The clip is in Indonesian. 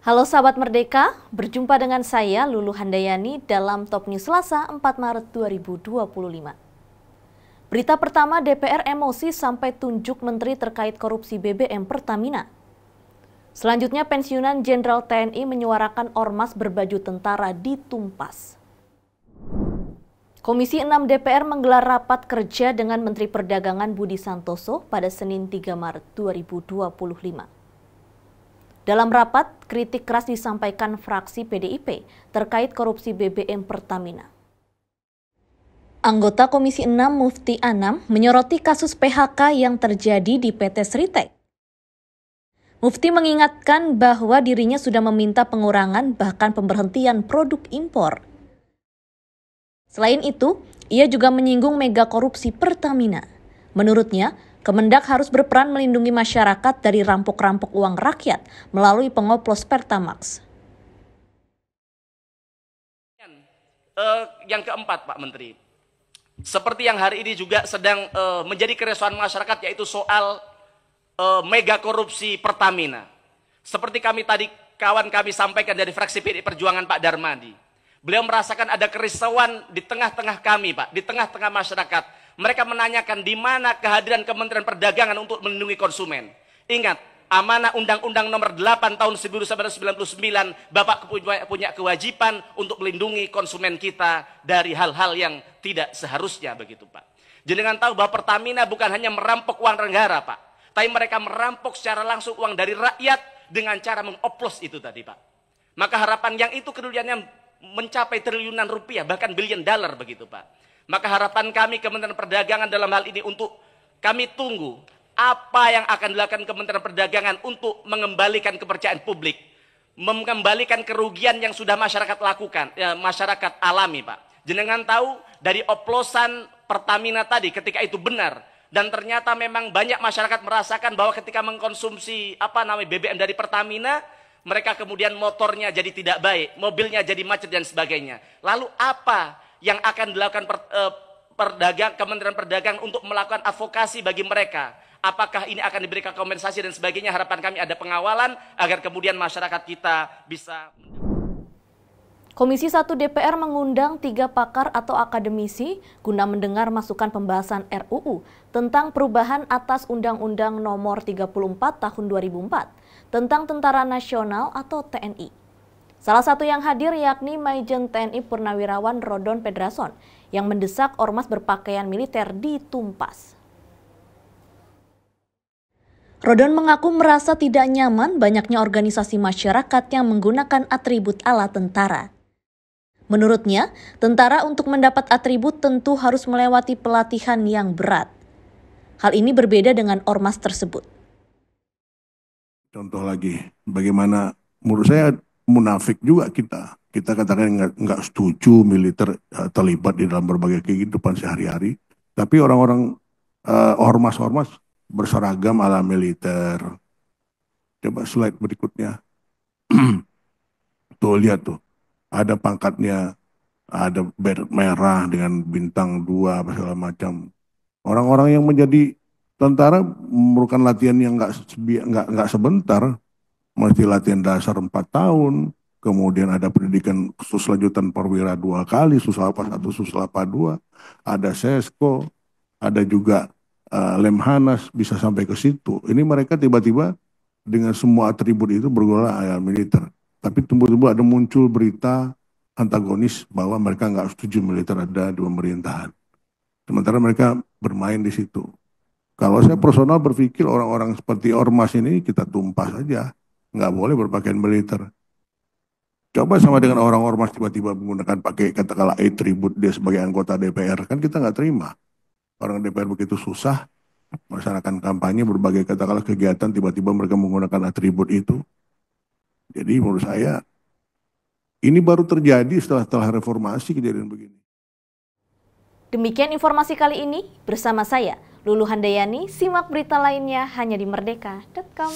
Halo sahabat Merdeka, berjumpa dengan saya Lulu Handayani dalam Top News Selasa 4 Maret 2025. Berita pertama, DPR emosi sampai tunjuk menteri terkait korupsi BBM Pertamina. Selanjutnya, pensiunan Jenderal TNI menyuarakan ormas berbaju tentara ditumpas. Komisi 6 DPR menggelar rapat kerja dengan Menteri Perdagangan Budi Santoso pada Senin 3 Maret 2025. Dalam rapat, kritik keras disampaikan fraksi PDIP terkait korupsi BBM Pertamina. Anggota Komisi 6 Mufti Anam menyoroti kasus PHK yang terjadi di PT Sritek. Mufti mengingatkan bahwa dirinya sudah meminta pengurangan bahkan pemberhentian produk impor. Selain itu, ia juga menyinggung mega korupsi Pertamina. Menurutnya, Kemendak harus berperan melindungi masyarakat dari rampok-rampok uang rakyat melalui pengoplos Pertamax. Yang keempat, Pak Menteri, seperti yang hari ini juga sedang menjadi keresahan masyarakat, yaitu soal mega korupsi Pertamina. Seperti kawan kami sampaikan dari fraksi PDI Perjuangan Pak Darmadi. Beliau merasakan ada kerisauan di tengah-tengah kami, Pak, di tengah-tengah masyarakat. Mereka menanyakan di mana kehadiran Kementerian Perdagangan untuk melindungi konsumen. Ingat, amanah Undang-Undang Nomor 8 Tahun 1999, Bapak punya kewajiban untuk melindungi konsumen kita dari hal-hal yang tidak seharusnya, begitu Pak. Jenengan tahu bahwa Pertamina bukan hanya merampok uang negara, Pak, tapi mereka merampok secara langsung uang dari rakyat dengan cara mengoplos itu tadi, Pak. Maka harapan yang itu kerugiannya mencapai triliunan rupiah, bahkan billion dollar, begitu Pak. Maka harapan kami Kementerian Perdagangan dalam hal ini untuk kami tunggu apa yang akan dilakukan Kementerian Perdagangan untuk mengembalikan kepercayaan publik, mengembalikan kerugian yang sudah masyarakat lakukan, masyarakat alami, Pak. Jenengan tahu dari oplosan Pertamina tadi ketika itu benar, dan ternyata memang banyak masyarakat merasakan bahwa ketika mengkonsumsi BBM dari Pertamina, mereka kemudian motornya jadi tidak baik, mobilnya jadi macet dan sebagainya. Lalu apa yang akan dilakukan Kementerian Perdagangan untuk melakukan advokasi bagi mereka? Apakah ini akan diberikan kompensasi dan sebagainya? Harapan kami ada pengawalan agar kemudian masyarakat kita bisa. Komisi 1 DPR mengundang 3 pakar atau akademisi guna mendengar masukan pembahasan RUU tentang perubahan atas Undang-Undang Nomor 34 Tahun 2004 tentang Tentara Nasional atau TNI. Salah satu yang hadir yakni Maijen TNI Purnawirawan Rodon Pedrason yang mendesak ormas berpakaian militer ditumpas. Rodon mengaku merasa tidak nyaman banyaknya organisasi masyarakat yang menggunakan atribut ala tentara. Menurutnya, tentara untuk mendapat atribut tentu harus melewati pelatihan yang berat. Hal ini berbeda dengan ormas tersebut. Contoh lagi, bagaimana menurut saya munafik juga kita katakan nggak setuju militer terlibat di dalam berbagai kehidupan sehari-hari, tapi orang-orang ormas-ormas berseragam ala militer. Coba slide berikutnya. Tuh lihat tuh, ada pangkatnya, ada beret merah dengan bintang 2 segala macam. Orang-orang yang menjadi tentara memerlukan latihan yang nggak sebentar. Mesti latihan dasar 4 tahun, kemudian ada pendidikan khusus lanjutan perwira 2 kali, Suslapa 1, Suslapa 2, ada Sesko, ada juga Lemhanas, bisa sampai ke situ. Ini mereka tiba-tiba dengan semua atribut itu bergolak militer. Tapi tiba-tiba ada muncul berita antagonis bahwa mereka nggak setuju militer ada di pemerintahan. Sementara mereka bermain di situ. Kalau saya personal berpikir orang-orang seperti ormas ini kita tumpas saja. Nggak boleh berpakaian militer. Coba sama dengan orang ormas tiba-tiba menggunakan pakai katakanlah atribut dia sebagai anggota DPR, kan kita nggak terima. Orang DPR begitu susah melaksanakan kampanye berbagai katakanlah kegiatan, tiba-tiba mereka menggunakan atribut itu. Jadi menurut saya ini baru terjadi setelah reformasi kejadian begini. Demikian informasi kali ini bersama saya Lulu Handayani. Simak berita lainnya hanya di merdeka.com.